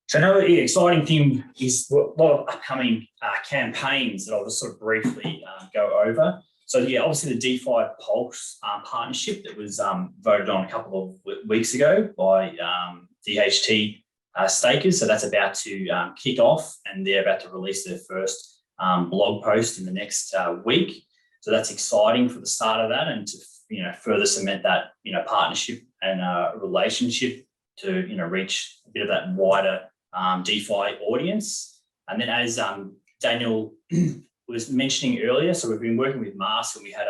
So another exciting thing is a lot of upcoming campaigns that I'll just sort of briefly go over. So yeah, obviously the DeFi Pulse partnership that was voted on a couple of weeks ago by DHT stakers. So that's about to kick off, and they're about to release their first blog post in the next week. So that's exciting for the start of that, and to further cement that partnership and relationship to reach a bit of that wider DeFi audience. And then as Daniel was mentioning earlier, so we've been working with Mask, and we had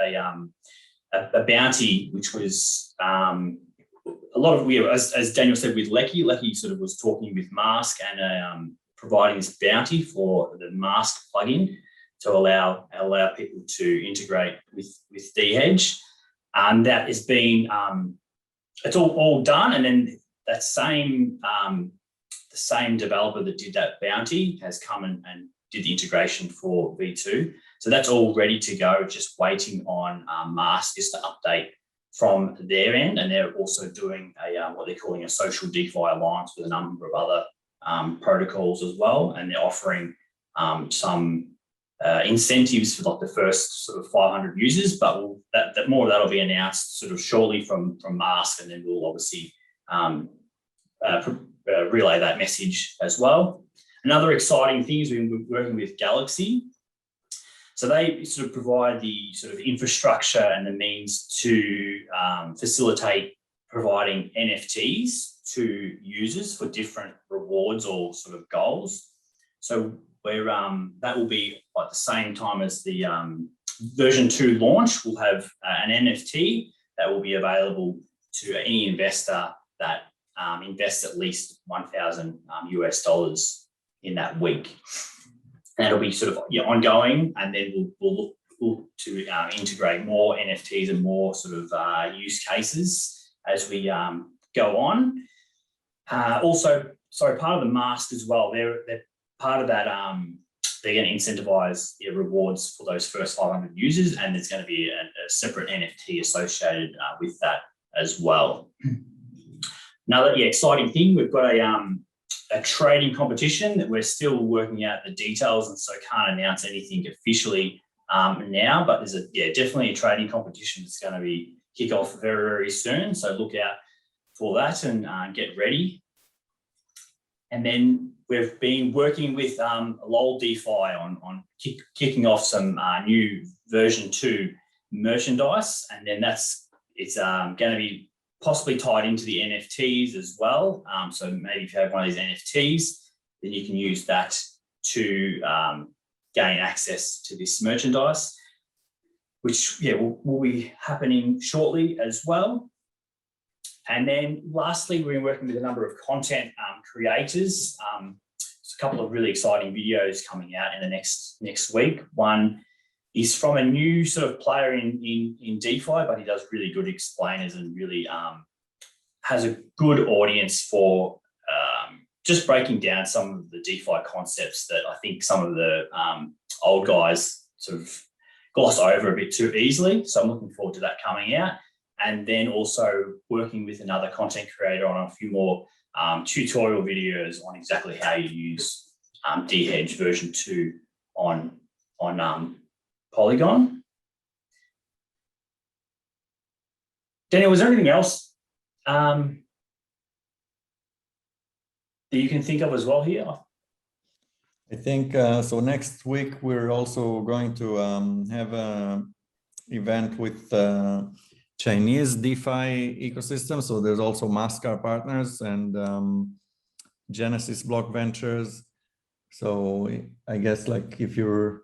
a bounty which was a lot of, as Daniel said, with Lecky. Lecky sort of was talking with Mask and providing this bounty for the Mask plugin to allow people to integrate with DHedge. And that has been, it's all done. And then that same, the same developer that did that bounty has come and did the integration for V2. So that's all ready to go, just waiting on Mask just to update from their end. And they're also doing what they're calling a social DeFi alliance with a number of other protocols as well. And they're offering some incentives for like the first sort of 500 users, but that more of that will be announced sort of shortly from Mask, and then we'll obviously relay that message as well. Another exciting thing is we're working with Galaxy. So they sort of provide the sort of infrastructure and the means to facilitate providing NFTs to users for different rewards or sort of goals. So that will be at the same time as the version 2 launch. We'll have an NFT that will be available to any investor that invests at least $1,000 US in that week. And it'll be sort of ongoing, and then we'll look to integrate more NFTs and more sort of use cases as we go on. Also, sorry, part of the Mask as well, they're part of that, they're going to incentivize rewards for those first 500 users, and there's going to be a separate NFT associated with that as well. Another exciting thing, we've got a trading competition that we're still working out the details, and so can't announce anything officially now, but there's definitely a trading competition that's going to be kick off very, very soon. So look out for that and get ready. And then we've been working with LOL DeFi on kicking off some new version 2 merchandise, and then it's going to be possibly tied into the NFTs as well. So maybe if you have one of these NFTs, then you can use that to gain access to this merchandise, which will be happening shortly as well. And then lastly, we're working with a number of content creators. There's a couple of really exciting videos coming out in the next week. One is from a new sort of player in DeFi, but he does really good explainers and really has a good audience for just breaking down some of the DeFi concepts that I think some of the old guys sort of gloss over a bit too easily. So I'm looking forward to that coming out. And then also working with another content creator on a few more tutorial videos on exactly how you use DHedge version 2 on Polygon. Daniel, was there anything else that you can think of as well here? I think so. Next week we're also going to have an event with Chinese DeFi ecosystem. So there's also Mascar partners and Genesis Block Ventures. So I guess like if you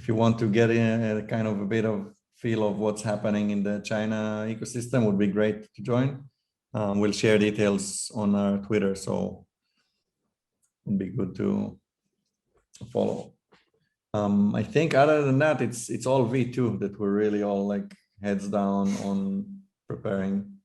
want to get in a kind of a bit of feel of what's happening in the China ecosystem, would be great to join. We'll share details on our Twitter, so it would be good to follow. I think other than that, it's all V2 that we're really all like heads down on preparing.